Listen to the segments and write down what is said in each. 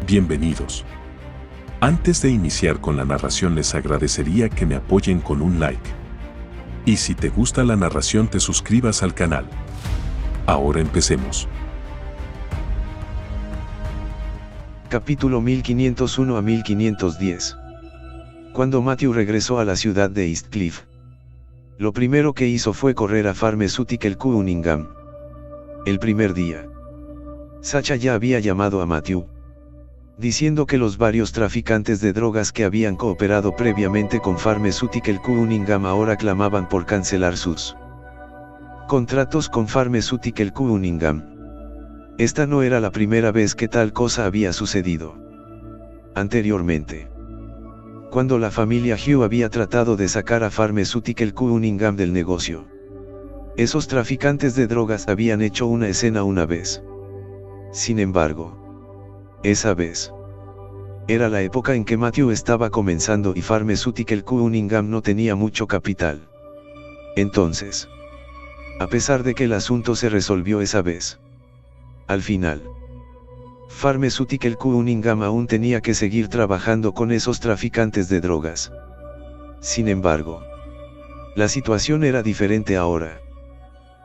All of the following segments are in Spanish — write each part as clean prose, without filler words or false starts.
Bienvenidos. Antes de iniciar con la narración les agradecería que me apoyen con un like. Y si te gusta la narración te suscribas al canal. Ahora empecemos. Capítulo 1501 a 1510. Cuando Matthew regresó a la ciudad de Eastcliff, lo primero que hizo fue correr a Pharmaceutical Cunningham. El primer día, Sacha ya había llamado a Matthew, diciendo que los varios traficantes de drogas que habían cooperado previamente con Pharmaceutical Cunningham ahora clamaban por cancelar sus contratos con Pharmaceutical Cunningham. Esta no era la primera vez que tal cosa había sucedido. Anteriormente, cuando la familia Hugh había tratado de sacar a Pharmaceutical Cunningham del negocio, esos traficantes de drogas habían hecho una escena una vez. Sin embargo, esa vez era la época en que Matthew estaba comenzando y Pharmaceutical Cunningham no tenía mucho capital. Entonces, a pesar de que el asunto se resolvió esa vez, al final, Pharmaceutical Cunningham aún tenía que seguir trabajando con esos traficantes de drogas. Sin embargo, la situación era diferente ahora.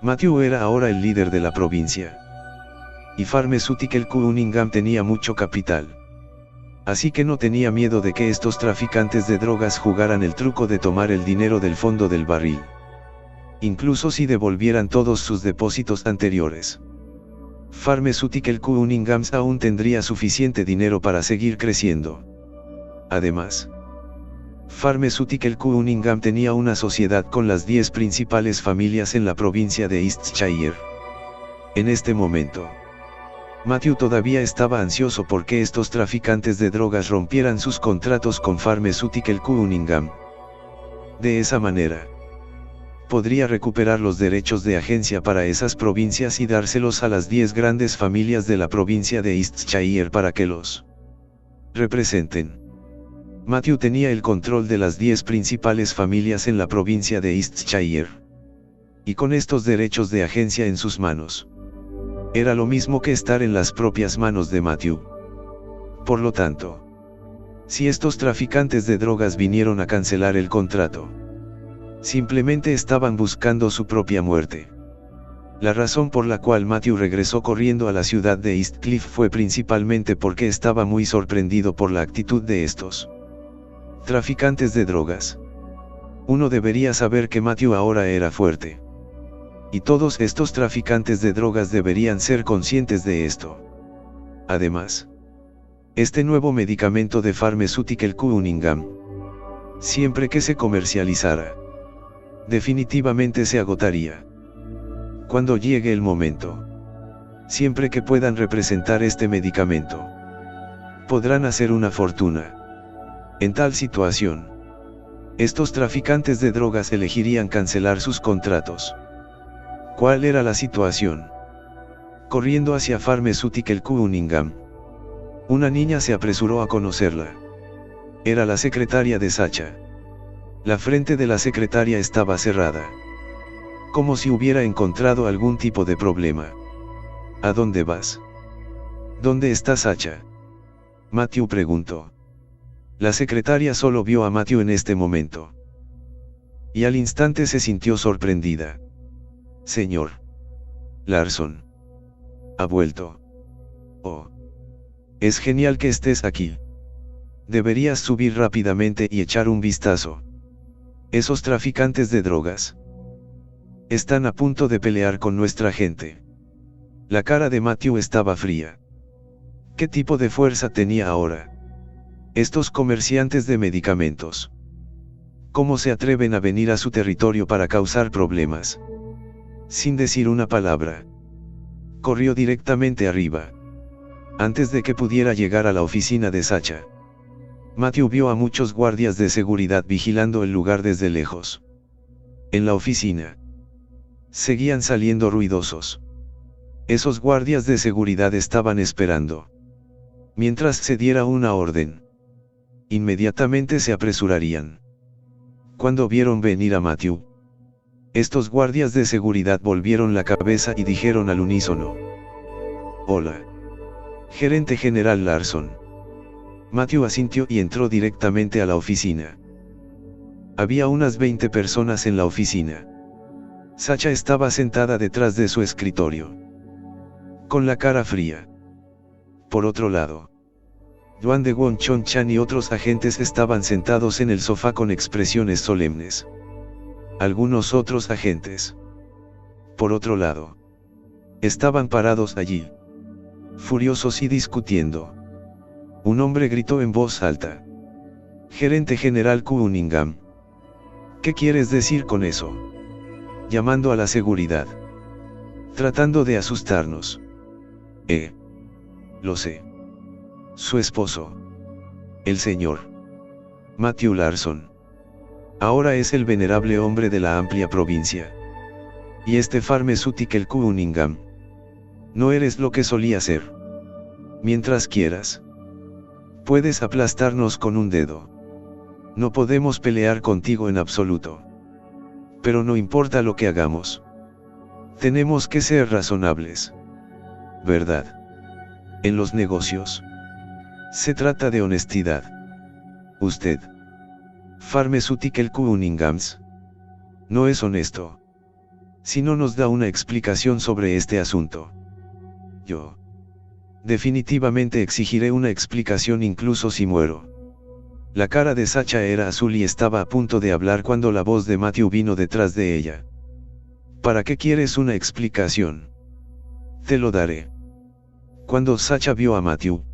Matthew era ahora el líder de la provincia, y Pharmaceutical Cunningham tenía mucho capital. Así que no tenía miedo de que estos traficantes de drogas jugaran el truco de tomar el dinero del fondo del barril, incluso si devolvieran todos sus depósitos anteriores. Pharmaceutical Cunningham aún tendría suficiente dinero para seguir creciendo. Además, Pharmaceutical Cunningham tenía una sociedad con las 10 principales familias en la provincia de Eastshire. En este momento, Matthew todavía estaba ansioso porque estos traficantes de drogas rompieran sus contratos con Pharmaceutical Cunningham. De esa manera, podría recuperar los derechos de agencia para esas provincias y dárselos a las 10 grandes familias de la provincia de Eastshire para que los representen. Matthew tenía el control de las 10 principales familias en la provincia de Eastshire. Y con estos derechos de agencia en sus manos, era lo mismo que estar en las propias manos de Matthew. Por lo tanto, si estos traficantes de drogas vinieron a cancelar el contrato, simplemente estaban buscando su propia muerte. La razón por la cual Matthew regresó corriendo a la ciudad de Eastcliff fue principalmente porque estaba muy sorprendido por la actitud de estos traficantes de drogas. Uno debería saber que Matthew ahora era fuerte. Y todos estos traficantes de drogas deberían ser conscientes de esto. Además, este nuevo medicamento de Pharmaceutical Cunningham, siempre que se comercializara, definitivamente se agotaría. Cuando llegue el momento, siempre que puedan representar este medicamento, podrán hacer una fortuna. En tal situación, estos traficantes de drogas elegirían cancelar sus contratos. ¿Cuál era la situación? Corriendo hacia Pharmaceutical Cunningham, una niña se apresuró a conocerla. Era la secretaria de Sacha. La frente de la secretaria estaba cerrada, como si hubiera encontrado algún tipo de problema. ¿A dónde vas? ¿Dónde está Sacha? Matthew preguntó. La secretaria solo vio a Matthew en este momento, y al instante se sintió sorprendida. Señor Larson, ha vuelto. Oh, es genial que estés aquí. Deberías subir rápidamente y echar un vistazo. Esos traficantes de drogas están a punto de pelear con nuestra gente. La cara de Matthew estaba fría. ¿Qué tipo de fuerza tenía ahora estos comerciantes de medicamentos? ¿Cómo se atreven a venir a su territorio para causar problemas? Sin decir una palabra, corrió directamente arriba. Antes de que pudiera llegar a la oficina de Sacha, Matthew vio a muchos guardias de seguridad vigilando el lugar desde lejos. En la oficina, seguían saliendo ruidosos. Esos guardias de seguridad estaban esperando. Mientras se diera una orden, inmediatamente se apresurarían. Cuando vieron venir a Matthew, estos guardias de seguridad volvieron la cabeza y dijeron al unísono: «Hola, gerente general Larson». Matthew asintió y entró directamente a la oficina. Había unas 20 personas en la oficina. Sacha estaba sentada detrás de su escritorio, con la cara fría. Por otro lado, Yuan de Won-chon-chan y otros agentes estaban sentados en el sofá con expresiones solemnes. Algunos otros agentes, por otro lado, estaban parados allí, furiosos y discutiendo. Un hombre gritó en voz alta: «Gerente General Cunningham, ¿qué quieres decir con eso? Llamando a la seguridad. Tratando de asustarnos». Lo sé. Su esposo, el señor Matthew Larson, ahora es el venerable hombre de la amplia provincia. Y este Pharmaceutical Cunningham, no eres lo que solía ser. Mientras quieras, puedes aplastarnos con un dedo. No podemos pelear contigo en absoluto. Pero no importa lo que hagamos. Tenemos que ser razonables. ¿Verdad? En los negocios, se trata de honestidad. Usted, Pharmaceutical Cunninghams, no es honesto. Si no nos da una explicación sobre este asunto, yo definitivamente exigiré una explicación incluso si muero. La cara de Sacha era azul y estaba a punto de hablar cuando la voz de Matthew vino detrás de ella. ¿Para qué quieres una explicación? Te lo daré. Cuando Sacha vio a Matthew,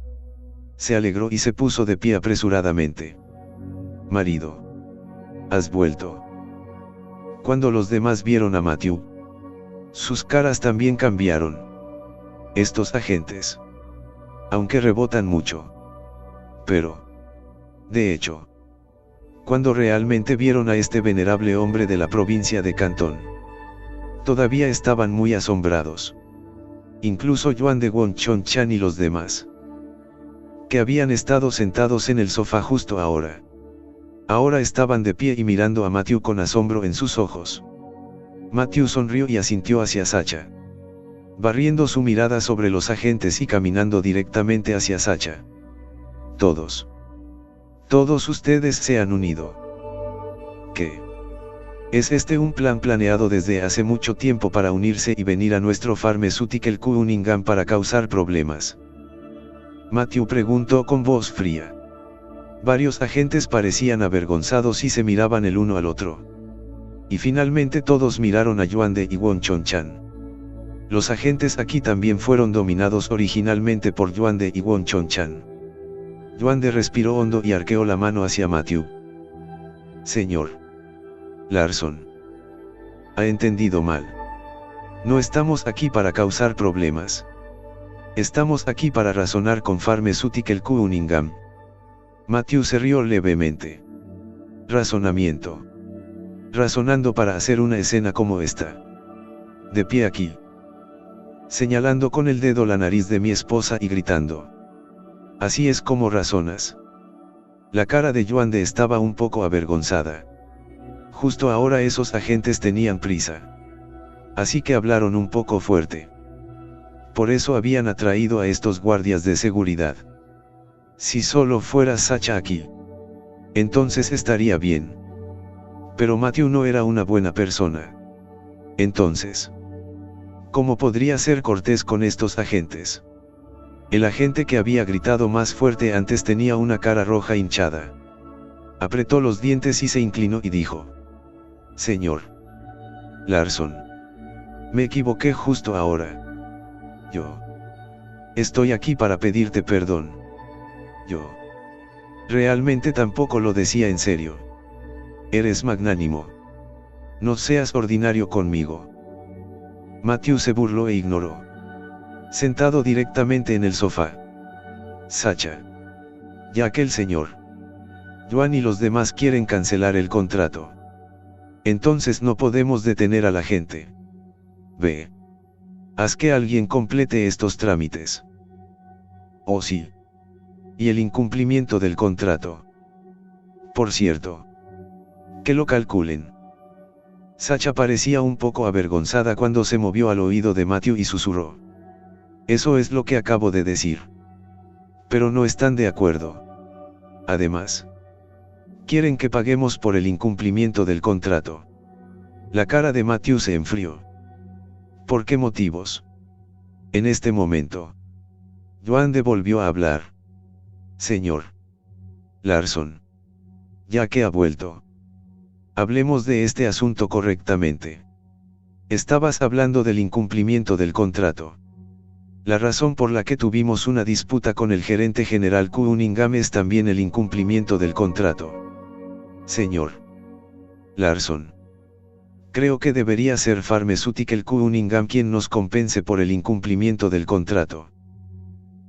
se alegró y se puso de pie apresuradamente. Marido, has vuelto. Cuando los demás vieron a Matthew, sus caras también cambiaron. Estos agentes, aunque rebotan mucho, pero, de hecho, cuando realmente vieron a este venerable hombre de la provincia de Cantón, todavía estaban muy asombrados. Incluso Yuan de Won-chon-chan y los demás, que habían estado sentados en el sofá justo ahora, estaban de pie y mirando a Matthew con asombro en sus ojos. Matthew sonrió y asintió hacia Sacha, barriendo su mirada sobre los agentes y caminando directamente hacia Sacha. Todos ustedes se han unido. ¿Qué? ¿Es este un plan planeado desde hace mucho tiempo para unirse y venir a nuestro Pharmaceutical Cunningham para causar problemas? Matthew preguntó con voz fría. Varios agentes parecían avergonzados y se miraban el uno al otro. Y finalmente todos miraron a Yuan de y Won-chon-chan. Los agentes aquí también fueron dominados originalmente por Yuan de y Won-chon-chan. Yuan de respiró hondo y arqueó la mano hacia Matthew. Señor Larson, ha entendido mal. No estamos aquí para causar problemas. Estamos aquí para razonar con Pharmaceutical Cunningham. Matthew se rió levemente. Razonamiento. Razonando para hacer una escena como esta. De pie aquí, señalando con el dedo la nariz de mi esposa y gritando. Así es como razonas. La cara de Yuan de estaba un poco avergonzada. Justo ahora esos agentes tenían prisa. Así que hablaron un poco fuerte. Por eso habían atraído a estos guardias de seguridad. Si solo fuera Sacha aquí, entonces estaría bien. Pero Matthew no era una buena persona. Entonces, ¿cómo podría ser cortés con estos agentes? El agente que había gritado más fuerte antes tenía una cara roja hinchada. Apretó los dientes y se inclinó y dijo: Señor Larson, me equivoqué justo ahora. Yo estoy aquí para pedirte perdón. Yo realmente tampoco lo decía en serio. Eres magnánimo. No seas ordinario conmigo. Matthew se burló e ignoró. Sentado directamente en el sofá. Sacha. Ya que el señor Yuan y los demás quieren cancelar el contrato, entonces no podemos detener a la gente. Ve. Haz que alguien complete estos trámites. Oh sí. Y el incumplimiento del contrato. Por cierto, que lo calculen. Sacha parecía un poco avergonzada cuando se movió al oído de Matthew y susurró: Eso es lo que acabo de decir. Pero no están de acuerdo. Además, quieren que paguemos por el incumplimiento del contrato. La cara de Matthew se enfrió. ¿Por qué motivos? En este momento, Yuande volvió a hablar. Señor Larson, ya que ha vuelto, hablemos de este asunto correctamente. Estabas hablando del incumplimiento del contrato. La razón por la que tuvimos una disputa con el gerente general Cunningham es también el incumplimiento del contrato. Señor Larson, creo que debería ser Pharmaceutical Cunningham quien nos compense por el incumplimiento del contrato.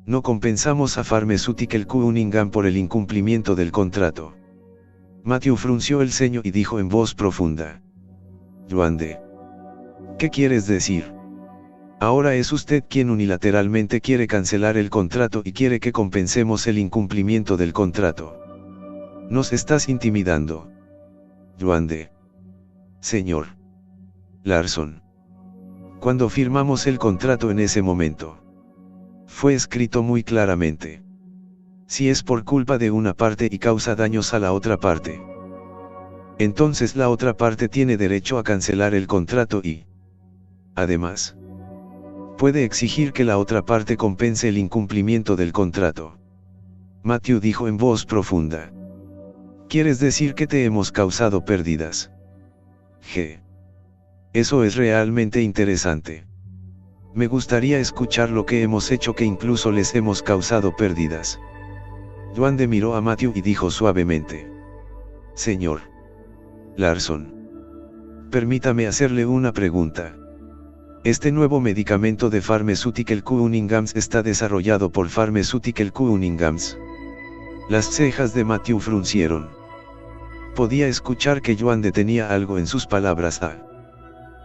No compensamos a Pharmaceutical Cunningham por el incumplimiento del contrato. Matthew frunció el ceño y dijo en voz profunda. Yuande, ¿qué quieres decir? Ahora es usted quien unilateralmente quiere cancelar el contrato y quiere que compensemos el incumplimiento del contrato. Nos estás intimidando. Yuande. Señor Larson. Cuando firmamos el contrato en ese momento, fue escrito muy claramente. Si es por culpa de una parte y causa daños a la otra parte, entonces la otra parte tiene derecho a cancelar el contrato y, además, puede exigir que la otra parte compense el incumplimiento del contrato. Matthew dijo en voz profunda. ¿Quieres decir que te hemos causado pérdidas? Eso es realmente interesante. Me gustaría escuchar lo que hemos hecho que incluso les hemos causado pérdidas. Yuande miró a Matthew y dijo suavemente. Señor Larson, permítame hacerle una pregunta. Este nuevo medicamento de Pharmaceutical Cunningham está desarrollado por Pharmaceutical Cunningham. Las cejas de Matthew fruncieron. Podía escuchar que Yuande tenía algo en sus palabras.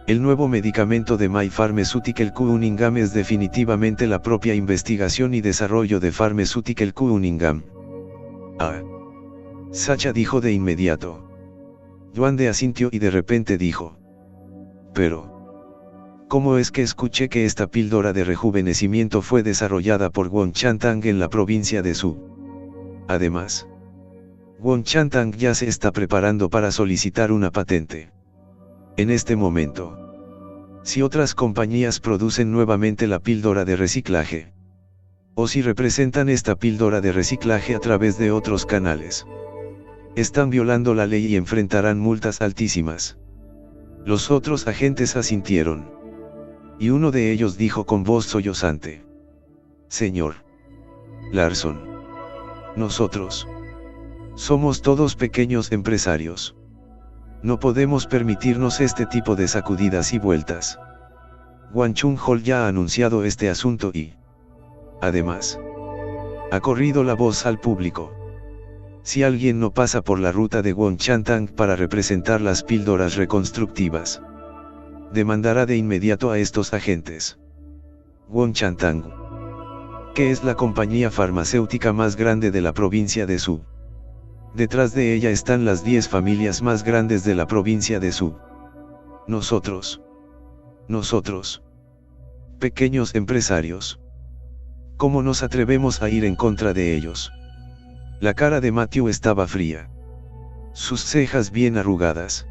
El nuevo medicamento de My Pharmaceutical Cunningham es definitivamente la propia investigación y desarrollo de Pharmaceutical Cunningham. Sacha dijo de inmediato. Yuande asintió y de repente dijo. Pero, ¿cómo es que escuché que esta píldora de rejuvenecimiento fue desarrollada por Won Chantang en la provincia de Su? Además, Won Chantang ya se está preparando para solicitar una patente. En este momento, si otras compañías producen nuevamente la píldora de reciclaje, o si representan esta píldora de reciclaje a través de otros canales, están violando la ley y enfrentarán multas altísimas. Los otros agentes asintieron. Y uno de ellos dijo con voz sollozante. Señor Larson, nosotros somos todos pequeños empresarios. No podemos permitirnos este tipo de sacudidas y vueltas. Wang Chunghol ya ha anunciado este asunto y, además, ha corrido la voz al público. Si alguien no pasa por la ruta de Won Chantang para representar las píldoras reconstructivas, demandará de inmediato a estos agentes. Won Chantang, que es la compañía farmacéutica más grande de la provincia de Su. Detrás de ella están las 10 familias más grandes de la provincia de Su. Nosotros, pequeños empresarios, ¿cómo nos atrevemos a ir en contra de ellos? La cara de Matthew estaba fría. Sus cejas bien arrugadas.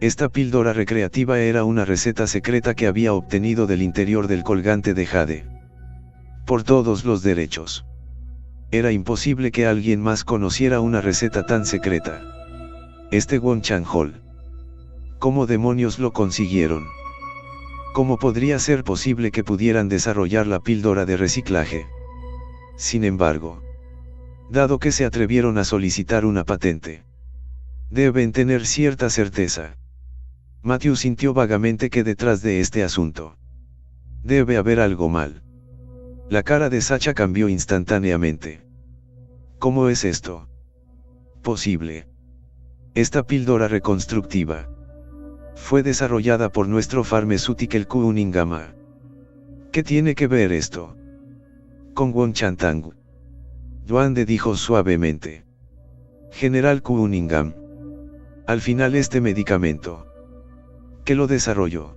Esta píldora recreativa era una receta secreta que había obtenido del interior del colgante de jade. Por todos los derechos. Era imposible que alguien más conociera una receta tan secreta. Este Won Chunghol. ¿Cómo demonios lo consiguieron? ¿Cómo podría ser posible que pudieran desarrollar la píldora de reciclaje? Sin embargo, dado que se atrevieron a solicitar una patente, deben tener cierta certeza. Matthew sintió vagamente que detrás de este asunto debe haber algo mal. La cara de Sacha cambió instantáneamente. ¿Cómo es esto posible? Esta píldora reconstructiva fue desarrollada por nuestro Pharmaceutical Cunningham. ¿Qué tiene que ver esto con Won Chantang? Yuande dijo suavemente. General Cunningham. Al final este medicamento, ¿qué lo desarrolló?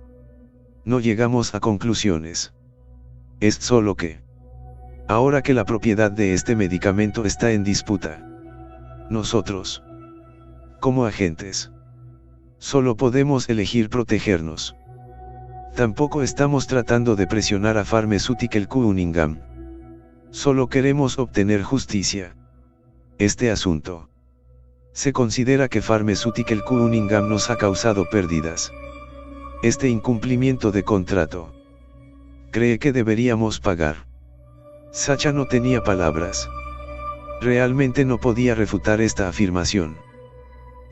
No llegamos a conclusiones. Es solo que, ahora que la propiedad de este medicamento está en disputa, Nosotros, como agentes, solo podemos elegir protegernos. Tampoco estamos tratando de presionar a Pharmaceutical Cunningham. Solo queremos obtener justicia. Este asunto. Se considera que Pharmaceutical Cunningham nos ha causado pérdidas. Este incumplimiento de contrato. ¿Cree que deberíamos pagar? Sacha no tenía palabras. Realmente no podía refutar esta afirmación.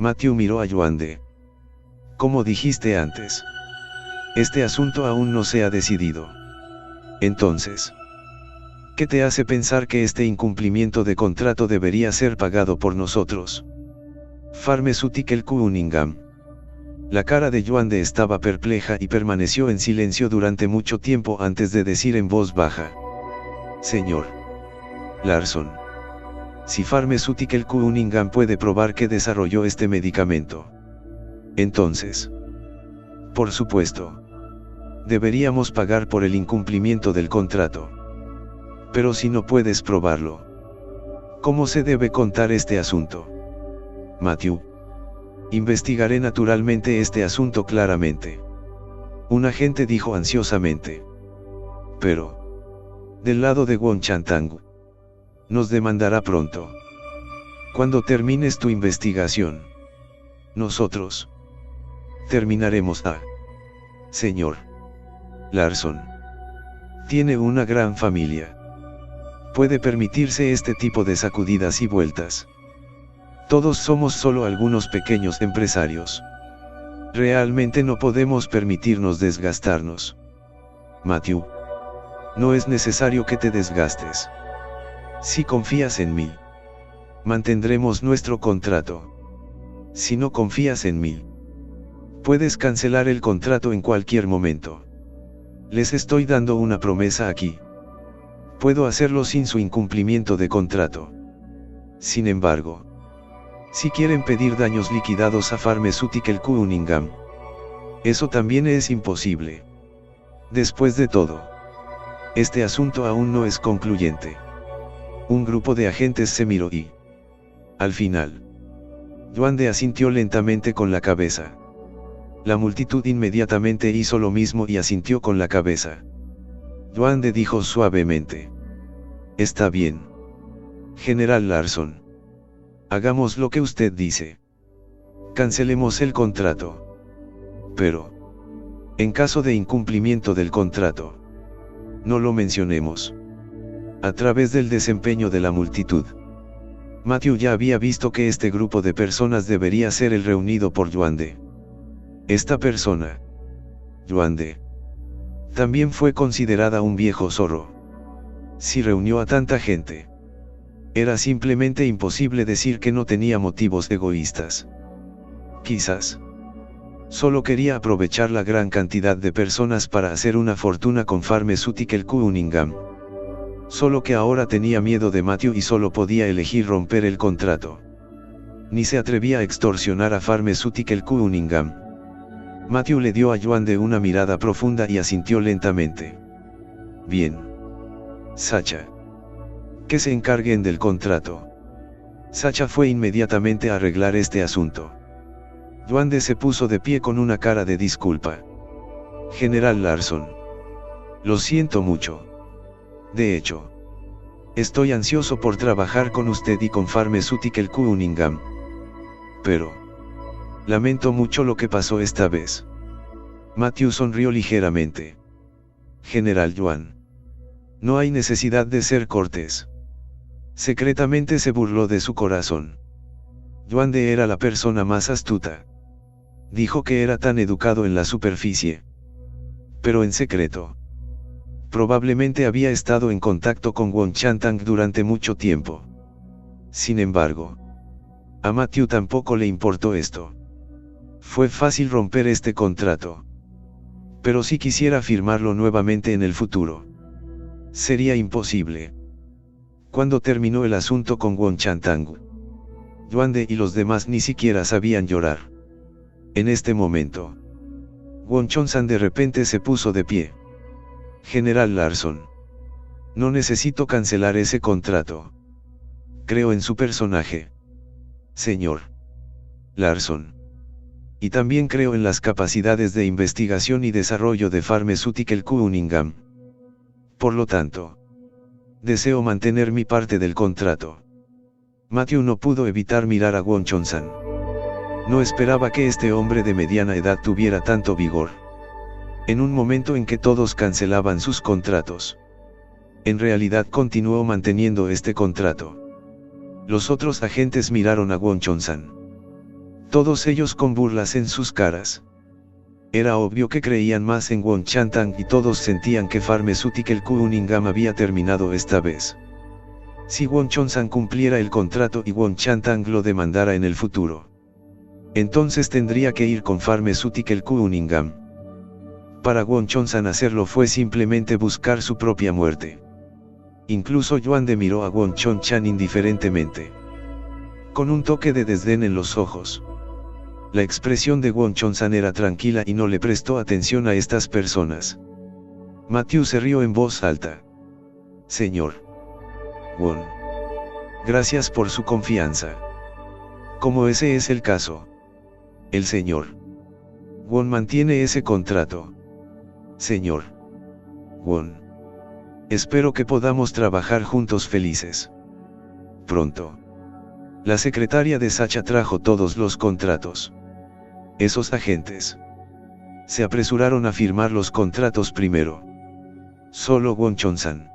Matthew miró a Yuande. Como dijiste antes, este asunto aún no se ha decidido. Entonces, ¿qué te hace pensar que este incumplimiento de contrato debería ser pagado por nosotros? Pharmaceutical Cunningham. La cara de Yuande estaba perpleja y permaneció en silencio durante mucho tiempo antes de decir en voz baja: Señor Larson, si Pharmaceutical Cunningham puede probar que desarrolló este medicamento, entonces, por supuesto, deberíamos pagar por el incumplimiento del contrato. Pero si no puedes probarlo, ¿cómo se debe contar este asunto? Matthew. Investigaré naturalmente este asunto claramente. Un agente dijo ansiosamente. Pero, del lado de Won Chantang, nos demandará pronto. Cuando termines tu investigación, nosotros terminaremos. Señor Larson tiene una gran familia. Puede permitirse este tipo de sacudidas y vueltas. Todos somos solo algunos pequeños empresarios. Realmente no podemos permitirnos desgastarnos. Matthew, no es necesario que te desgastes. Si confías en mí, mantendremos nuestro contrato. Si no confías en mí, puedes cancelar el contrato en cualquier momento. Les estoy dando una promesa aquí. Puedo hacerlo sin su incumplimiento de contrato. Sin embargo, si quieren pedir daños liquidados a Pharmaceutical Cunningham, eso también es imposible. Después de todo, este asunto aún no es concluyente. Un grupo de agentes se miró y, al final, Yuande asintió lentamente con la cabeza. La multitud inmediatamente hizo lo mismo y asintió con la cabeza. Yuande dijo suavemente: Está bien, General Larson. Hagamos lo que usted dice. Cancelemos el contrato. Pero, en caso de incumplimiento del contrato, no lo mencionemos. A través del desempeño de la multitud, Matthew ya había visto que este grupo de personas debería ser el reunido por Yuande. Esta persona, Yuande, también fue considerada un viejo zorro. Si reunió a tanta gente, era simplemente imposible decir que no tenía motivos egoístas. Quizás solo quería aprovechar la gran cantidad de personas para hacer una fortuna con Pharmaceutical Cunningham. Solo que ahora tenía miedo de Matthew y solo podía elegir romper el contrato. Ni se atrevía a extorsionar a Pharmaceutical Cunningham. Matthew le dio a Yuande una mirada profunda y asintió lentamente. Bien. Sacha. Que se encarguen del contrato. Sacha fue inmediatamente a arreglar este asunto. Yuande se puso de pie con una cara de disculpa. General Larson. Lo siento mucho. De hecho, estoy ansioso por trabajar con usted y con Pharmaceutical Cunningham. Pero, lamento mucho lo que pasó esta vez. Matthew sonrió ligeramente. General Yuan. No hay necesidad de ser cortés. Secretamente se burló de su corazón. Yuande era la persona más astuta. Dijo que era tan educado en la superficie. Pero en secreto, probablemente había estado en contacto con Won Chantang durante mucho tiempo. Sin embargo, a Matthew tampoco le importó esto. Fue fácil romper este contrato. Pero si quisiera firmarlo nuevamente en el futuro, sería imposible. Cuando terminó el asunto con Won Chantang, Yuande y los demás ni siquiera sabían llorar. En este momento, Won Chonsan de repente se puso de pie. General Larson. No necesito cancelar ese contrato. Creo en su personaje. señor Larson. Y también creo en las capacidades de investigación y desarrollo de Pharmaceutical Cunningham. Por lo tanto, deseo mantener mi parte del contrato. Matthew no pudo evitar mirar a Kwon Chon-san. No esperaba que este hombre de mediana edad tuviera tanto vigor. En un momento en que todos cancelaban sus contratos, en realidad continuó manteniendo este contrato. Los otros agentes miraron a Kwon Chon-san. Todos ellos con burlas en sus caras. Era obvio que creían más en Kwon Chang-tang y todos sentían que Pharmaceutical Cunningham había terminado esta vez. Si Kwon Chon-san cumpliera el contrato y Kwon Chang-tang lo demandara en el futuro, entonces tendría que ir con Pharmaceutical Cunningham. Para Kwon Chon-san hacerlo fue simplemente buscar su propia muerte. Incluso Yuan-de miró a Kwon Chon-chan indiferentemente, con un toque de desdén en los ojos. La expresión de Kwon Chon-san era tranquila y no le prestó atención a estas personas. Matthew se rió en voz alta. Señor Kwon, gracias por su confianza. Como ese es el caso, el señor Kwon mantiene ese contrato. Señor Kwon, espero que podamos trabajar juntos felices pronto. La secretaria de Sacha trajo todos los contratos. Esos agentes se apresuraron a firmar los contratos primero. Solo Kwon Chon-san,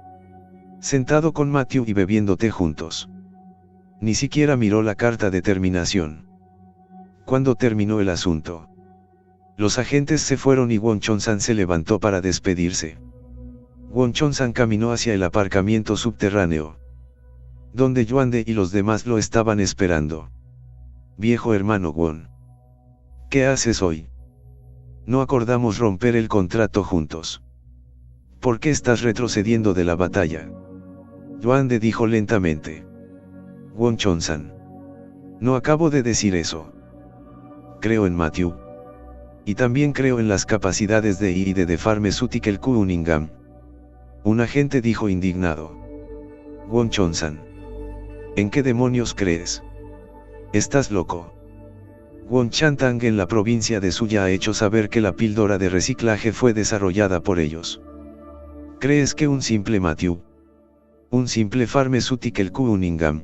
sentado con Matthew y bebiendo té juntos, ni siquiera miró la carta de terminación. Cuando terminó el asunto, los agentes se fueron y Kwon Chon-san se levantó para despedirse. Kwon Chon-san caminó hacia el aparcamiento subterráneo, donde Yuan-de y los demás lo estaban esperando. Viejo hermano Kwon, ¿qué haces hoy? No acordamos romper el contrato juntos. ¿Por qué estás retrocediendo de la batalla? Yuan-de dijo lentamente. Kwon Chon-san, no acabo de decir eso. Creo en Matthew. Y también creo en las capacidades de I y de Pharmaceutical Cunningham. Un agente dijo indignado. Kwon Chon-san, ¿en qué demonios crees? ¿Estás loco? Kwon Chang-tang en la provincia de Suya ha hecho saber que la píldora de reciclaje fue desarrollada por ellos. ¿Crees que un simple Matthew, un simple Pharmaceutical Cunningham,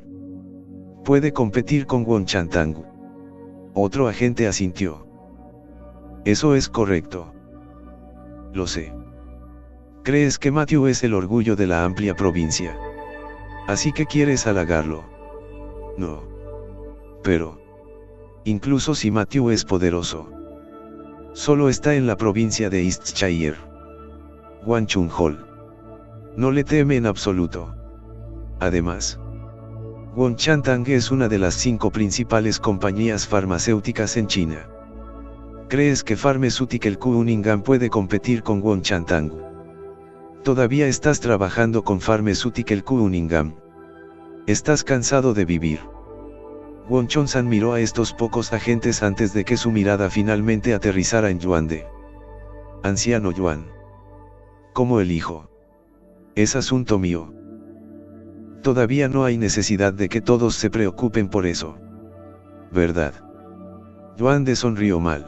puede competir con Kwon Chang-tang? Otro agente asintió. Eso es correcto. Lo sé. ¿Crees que Matthew es el orgullo de la amplia provincia? Así que quieres halagarlo. No. Pero, incluso si Matthew es poderoso, solo está en la provincia de Eastshire. Hwangchun-hol no le teme en absoluto. Además, Kwon Chang-tang es una de las 5 principales compañías farmacéuticas en China. ¿Crees que Pharmaceutical Cunningham puede competir con Kwon Chang-tang? Todavía estás trabajando con Pharmaceutical Cunningham. Estás cansado de vivir. Kwon Chon-san miró a estos pocos agentes antes de que su mirada finalmente aterrizara en Yuan-de. Anciano Yuan, ¿cómo elijo? Es asunto mío. Todavía no hay necesidad de que todos se preocupen por eso, ¿verdad? Yuan-de sonrió mal.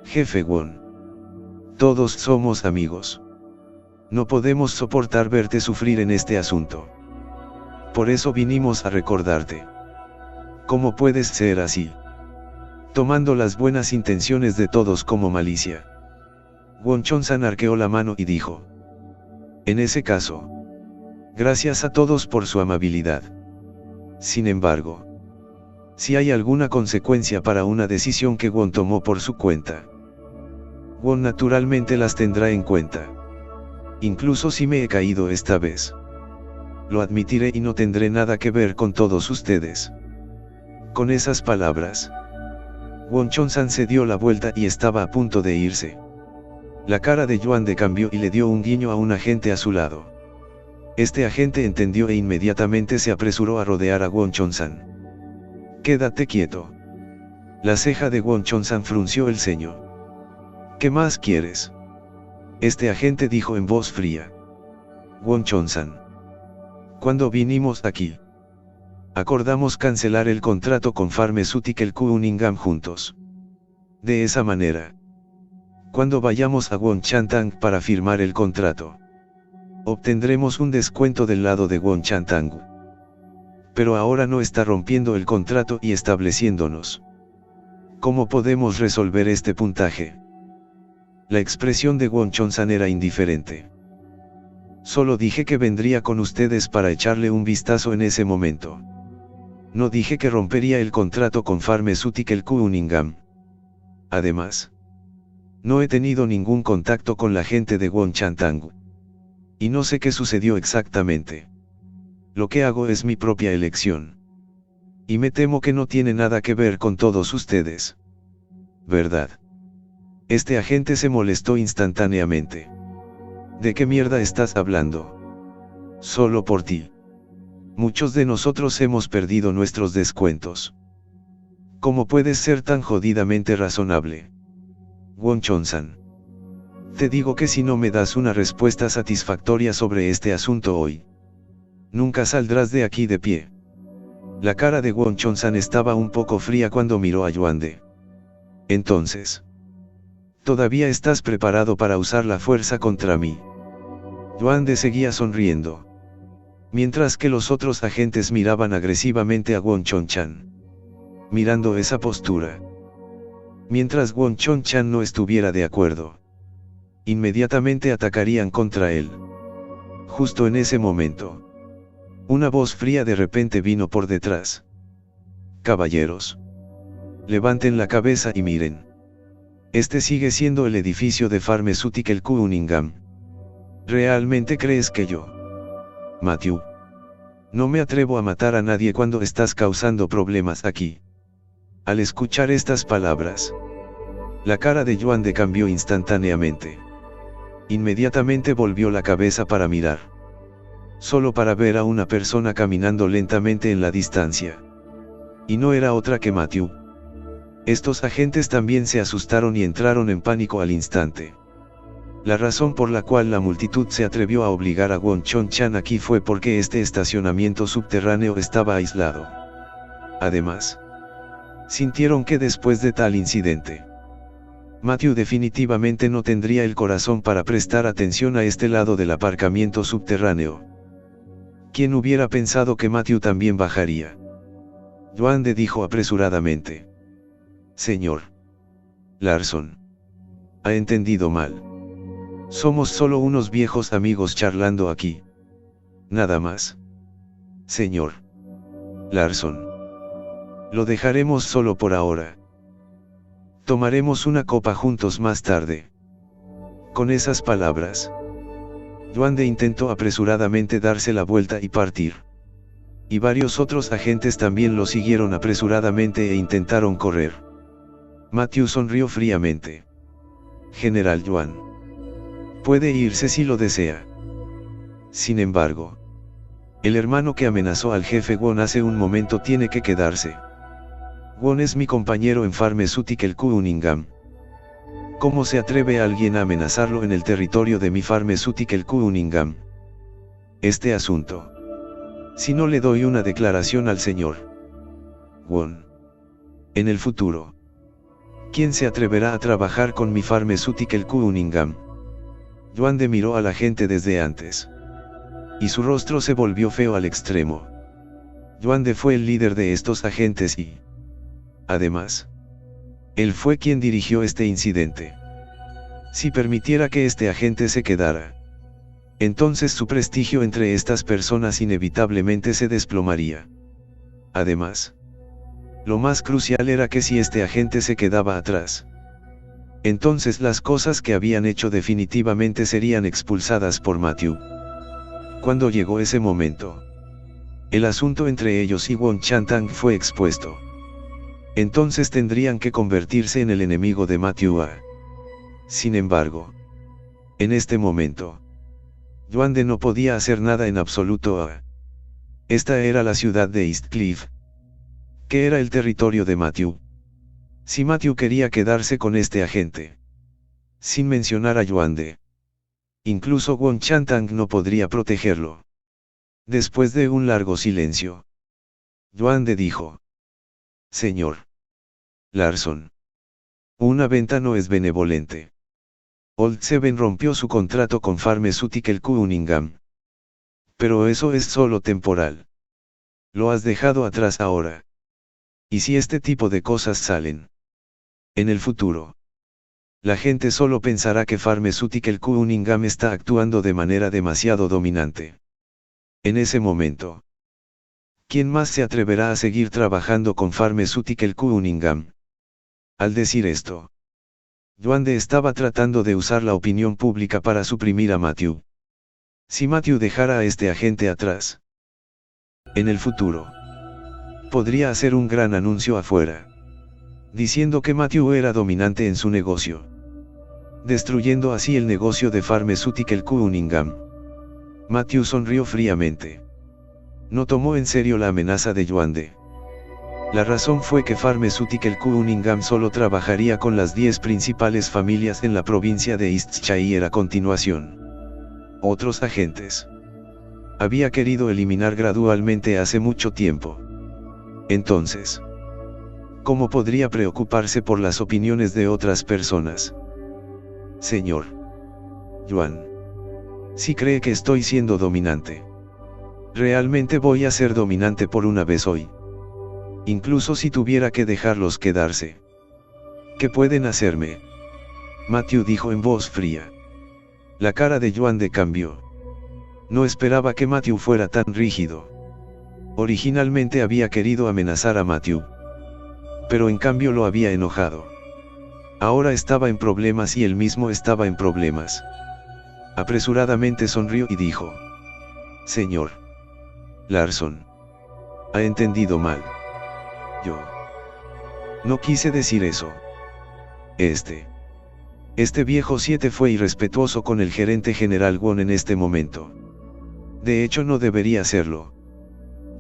Jefe Kwon, todos somos amigos. No podemos soportar verte sufrir en este asunto. Por eso vinimos a recordarte. ¿Cómo puedes ser así? Tomando las buenas intenciones de todos como malicia. Kwon Chon-san arqueó la mano y dijo. En ese caso, gracias a todos por su amabilidad. Sin embargo, si hay alguna consecuencia para una decisión que Kwon tomó por su cuenta, Kwon naturalmente las tendrá en cuenta. Incluso si me he caído esta vez. Lo admitiré y no tendré nada que ver con todos ustedes. Con esas palabras, Kwon Chon-san se dio la vuelta y estaba a punto de irse. La cara de Yuan-de cambió y le dio un guiño a un agente a su lado. Este agente entendió e inmediatamente se apresuró a rodear a Kwon Chon-san. Quédate quieto. La ceja de Kwon Chon-san frunció el ceño. ¿Qué más quieres? Este agente dijo en voz fría. Kwon Chon-san, ¿cuándo vinimos aquí? Acordamos cancelar el contrato con Pharmaceutical Cunningham juntos. De esa manera, cuando vayamos a Wonchantang para firmar el contrato, obtendremos un descuento del lado de Wonchantang. Pero ahora no está rompiendo el contrato y estableciéndonos. ¿Cómo podemos resolver este puntaje? La expresión de Won Chon-san era indiferente. Solo dije que vendría con ustedes para echarle un vistazo en ese momento. No dije que rompería el contrato con Pharmaceutical Cunningham. Además, no he tenido ningún contacto con la gente de Wonchantang. Y no sé qué sucedió exactamente. Lo que hago es mi propia elección. Y me temo que no tiene nada que ver con todos ustedes. ¿Verdad? Este agente se molestó instantáneamente. ¿De qué mierda estás hablando? Solo por ti. Muchos de nosotros hemos perdido nuestros descuentos. ¿Cómo puedes ser tan jodidamente razonable? Won Chon-san. Te digo que si no me das una respuesta satisfactoria sobre este asunto hoy, nunca saldrás de aquí de pie. La cara de Won Chon-san estaba un poco fría cuando miró a Yuande. Entonces, ¿todavía estás preparado para usar la fuerza contra mí? Yuande seguía sonriendo, mientras que los otros agentes miraban agresivamente a Won Chon-chan. Mirando esa postura, mientras Won Chon-chan no estuviera de acuerdo, inmediatamente atacarían contra él. Justo en ese momento, una voz fría de repente vino por detrás. Caballeros, levanten la cabeza y miren. Este sigue siendo el edificio de Pharmaceutical Cunningham. ¿Realmente crees que yo, Matthew, no me atrevo a matar a nadie cuando estás causando problemas aquí? Al escuchar estas palabras, la cara de Yuande cambió instantáneamente. Inmediatamente volvió la cabeza para mirar. Solo para ver a una persona caminando lentamente en la distancia. Y no era otra que Matthew. Estos agentes también se asustaron y entraron en pánico al instante. La razón por la cual la multitud se atrevió a obligar a Won Chon-chan aquí fue porque este estacionamiento subterráneo estaba aislado. Además, sintieron que después de tal incidente, Matthew definitivamente no tendría el corazón para prestar atención a este lado del aparcamiento subterráneo. ¿Quién hubiera pensado que Matthew también bajaría? Yuande dijo apresuradamente. Señor Larson, ha entendido mal. Somos solo unos viejos amigos charlando aquí. Nada más. Señor Larson. Lo dejaremos solo por ahora. Tomaremos una copa juntos más tarde. Con esas palabras, Yuande intentó apresuradamente darse la vuelta y partir. Y varios otros agentes también lo siguieron apresuradamente e intentaron correr. Matthew sonrió fríamente. General Yuan. Puede irse si lo desea. Sin embargo, el hermano que amenazó al jefe Won hace un momento tiene que quedarse. Won es mi compañero en Pharmaceutical Cunningham. ¿Cómo se atreve alguien a amenazarlo en el territorio de mi Pharmaceutical Cunningham? Este asunto. Si no le doy una declaración al señor Won, en el futuro, ¿quién se atreverá a trabajar con mi Pharmaceutical Cunningham? Yuande miró a la gente desde antes. Y su rostro se volvió feo al extremo. Yuande fue el líder de estos agentes y, además, él fue quien dirigió este incidente. Si permitiera que este agente se quedara, entonces su prestigio entre estas personas inevitablemente se desplomaría. Además, lo más crucial era que si este agente se quedaba atrás, entonces las cosas que habían hecho definitivamente serían expulsadas por Matthew. Cuando llegó ese momento, el asunto entre ellos y Won Chantang fue expuesto. Entonces tendrían que convertirse en el enemigo de Matthew. Sin embargo, en este momento, Yuande no podía hacer nada en absoluto. Esta era la ciudad de East Cliff, que era el territorio de Matthew. Si Matthew quería quedarse con este agente, sin mencionar a Yuande, incluso Won Chantang no podría protegerlo. Después de un largo silencio, Yuande dijo. Señor Larson. Una venta no es benevolente. Old Seven rompió su contrato con Pharmaceutical Cunningham. Pero eso es solo temporal. Lo has dejado atrás ahora. ¿Y si este tipo de cosas salen en el futuro? La gente solo pensará que Pharmaceutical Cunningham está actuando de manera demasiado dominante. En ese momento, ¿quién más se atreverá a seguir trabajando con Pharmaceutical Cunningham? Al decir esto, Yuande estaba tratando de usar la opinión pública para suprimir a Matthew. Si Matthew dejara a este agente atrás, en el futuro, podría hacer un gran anuncio afuera, diciendo que Matthew era dominante en su negocio, destruyendo así el negocio de Pharmaceutical Cunningham. Matthew sonrió fríamente. No tomó en serio la amenaza de Yuande. La razón fue que Pharmaceutical Cunningham solo trabajaría con las 10 principales familias en la provincia de East Shire a continuación. Otros agentes había querido eliminar gradualmente hace mucho tiempo. Entonces, ¿cómo podría preocuparse por las opiniones de otras personas? Señor Yuan, si cree que estoy siendo dominante, realmente voy a ser dominante por una vez hoy. Incluso si tuviera que dejarlos quedarse. ¿Qué pueden hacerme? Matthew dijo en voz fría. La cara de Yuande cambió. No esperaba que Matthew fuera tan rígido. Originalmente había querido amenazar a Matthew, pero en cambio lo había enojado. Ahora estaba en problemas y él mismo estaba en problemas. Apresuradamente sonrió y dijo: Señor Larson, ha entendido mal. Yo no quise decir eso. Este viejo 7 fue irrespetuoso con el gerente general Won en este momento. De hecho no debería hacerlo.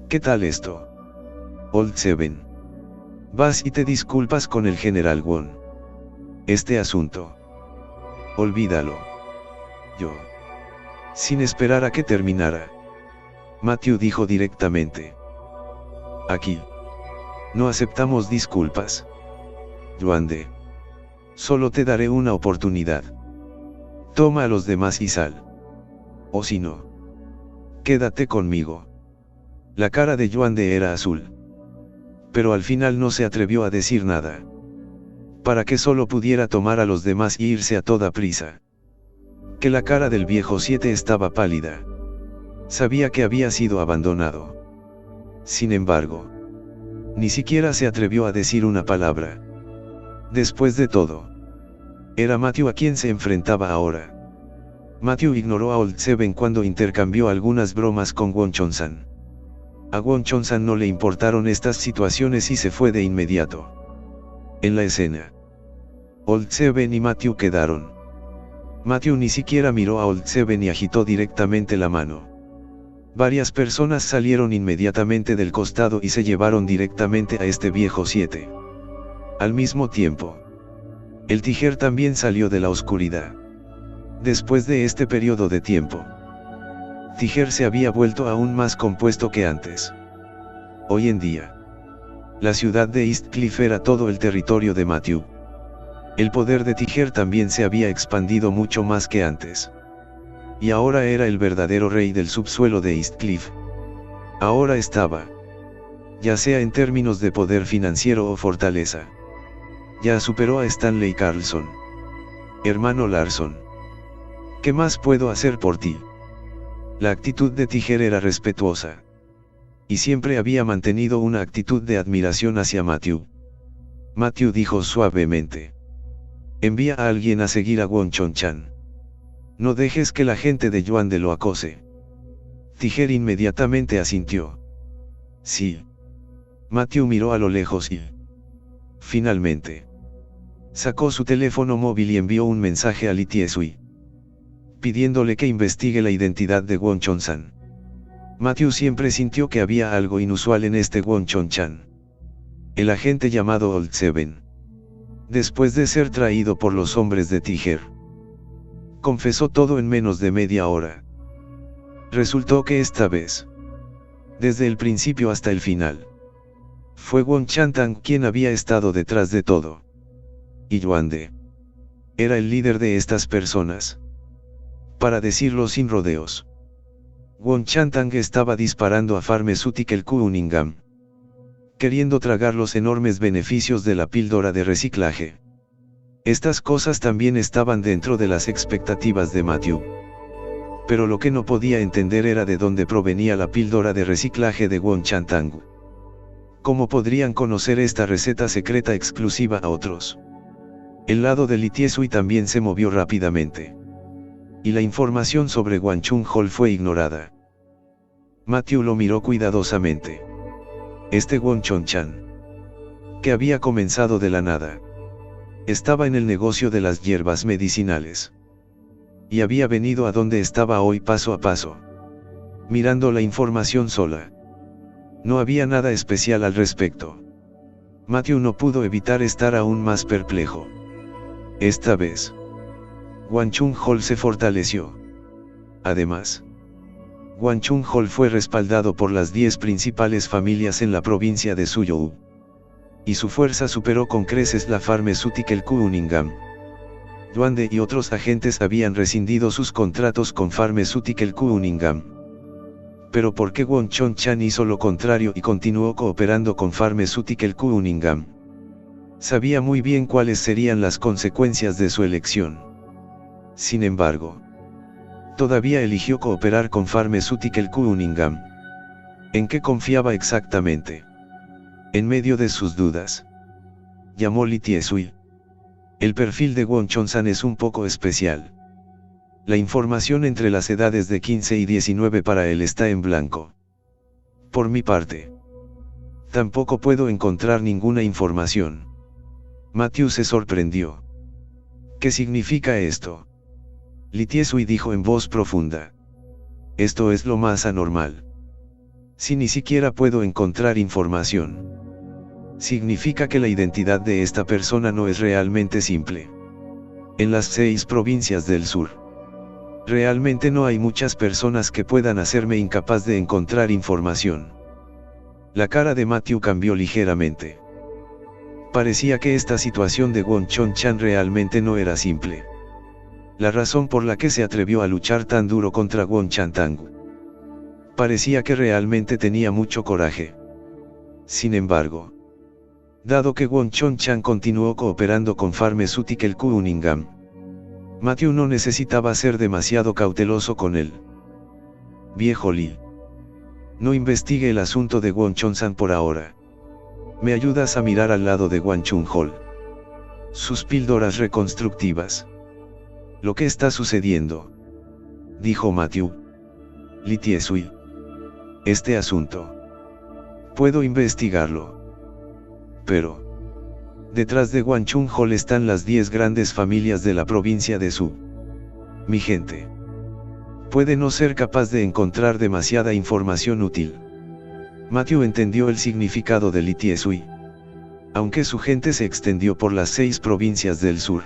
¿Qué tal esto? Old Seven. Vas y te disculpas con el general Won. Este asunto, olvídalo. Yo, sin esperar a que terminara, Matthew dijo directamente: aquí no aceptamos disculpas. Yuande, solo te daré una oportunidad. Toma a los demás y sal. O si no, quédate conmigo. La cara de Yuande era azul. Pero al final no se atrevió a decir nada, para que solo pudiera tomar a los demás y irse a toda prisa. Que la cara del viejo 7 estaba pálida. Sabía que había sido abandonado. Sin embargo, ni siquiera se atrevió a decir una palabra. Después de todo, era Matthew a quien se enfrentaba ahora. Matthew ignoró a Old Seven cuando intercambió algunas bromas con Won Chon-san. A Won Chon-san no le importaron estas situaciones y se fue de inmediato. En la escena, Old Seven y Matthew quedaron. Matthew ni siquiera miró a Old Seven y agitó directamente la mano. Varias personas salieron inmediatamente del costado y se llevaron directamente a este viejo 7. Al mismo tiempo, el Tiger también salió de la oscuridad. Después de este periodo de tiempo, Tiger se había vuelto aún más compuesto que antes. Hoy en día, la ciudad de East Cliff era todo el territorio de Matthew. El poder de Tiger también se había expandido mucho más que antes. Y ahora era el verdadero rey del subsuelo de East Cliff. Ahora estaba, ya sea en términos de poder financiero o fortaleza, ya superó a Stanley Carlson. Hermano Larson, ¿qué más puedo hacer por ti? La actitud de Tiger era respetuosa. Y siempre había mantenido una actitud de admiración hacia Matthew. Matthew dijo suavemente: envía a alguien a seguir a Won Chon-chan. No dejes que la gente de Yuande lo acose. Tiger inmediatamente asintió. Sí. Matthew miró a lo lejos y, finalmente, sacó su teléfono móvil y envió un mensaje a Lee Tie-sui, pidiéndole que investigue la identidad de Won Chon-san. Matthew siempre sintió que había algo inusual en este Won Chon-chan. El agente llamado Old Seven, después de ser traído por los hombres de Tiger, confesó todo en menos de media hora. Resultó que esta vez, desde el principio hasta el final, Fue Won Chantang quien había estado detrás de todo. Y Yuande era el líder de estas personas. Para decirlo sin rodeos, Won Chantang estaba disparando a Pharmaceutical Cunningham, queriendo tragar los enormes beneficios de la píldora de reciclaje. Estas cosas también estaban dentro de las expectativas de Matthew. Pero lo que no podía entender era de dónde provenía la píldora de reciclaje de Won Chantang. ¿Cómo podrían conocer esta receta secreta exclusiva a otros? El lado de Lee Tie-sui también se movió rápidamente. Y la información sobre Wang Chung-hol fue ignorada. Matthew lo miró cuidadosamente. Este Won Chon-chan, que había comenzado de la nada, estaba en el negocio de las hierbas medicinales. Y había venido a donde estaba hoy paso a paso, mirando la información sola. No había nada especial al respecto. Matthew no pudo evitar estar aún más perplejo. Esta vez, Wang Chung-hol se fortaleció. Además, Wang Chung-hol fue respaldado por las 10 principales familias en la provincia de Suzhou. Y su fuerza superó con creces la Pharmaceutical Cunningham. Yuande y otros agentes habían rescindido sus contratos con Pharmaceutical Cunningham. Pero ¿por qué Won Chon-chan hizo lo contrario y continuó cooperando con Pharmaceutical Cunningham? Sabía muy bien cuáles serían las consecuencias de su elección. Sin embargo, todavía eligió cooperar con Pharmaceutical Cunningham. ¿En qué confiaba exactamente? En medio de sus dudas, llamó Lee Tie-sui. El perfil de Won Chon-san es un poco especial. La información entre las edades de 15 y 19 para él está en blanco. Por mi parte, tampoco puedo encontrar ninguna información. Matthew se sorprendió. ¿Qué significa esto? Lee Tie-sui dijo en voz profunda. Esto es lo más anormal. Si ni siquiera puedo encontrar información, significa que la identidad de esta persona no es realmente simple. En las 6 provincias del sur, realmente no hay muchas personas que puedan hacerme incapaz de encontrar información. La cara de Matthew cambió ligeramente. Parecía que esta situación de Won Chon-chan realmente no era simple. La razón por la que se atrevió a luchar tan duro contra Won Chantang. Parecía que realmente tenía mucho coraje. Sin embargo, dado que Won Chon-chan continuó cooperando con Pharmaceutical Cunningham, Matthew no necesitaba ser demasiado cauteloso con él. Viejo Lee, no investigue el asunto de Won Chon-san por ahora. ¿Me ayudas a mirar al lado de Wang Chung-hol? Sus píldoras reconstructivas. Lo que está sucediendo, dijo Matthew. Lee Tie-sui. Este asunto, puedo investigarlo. Pero, detrás de Wang Chung-hol están las 10 grandes familias de la provincia de Su. Mi gente puede no ser capaz de encontrar demasiada información útil. Matthew entendió el significado de Lee Tie-sui. Aunque su gente se extendió por las 6 provincias del sur,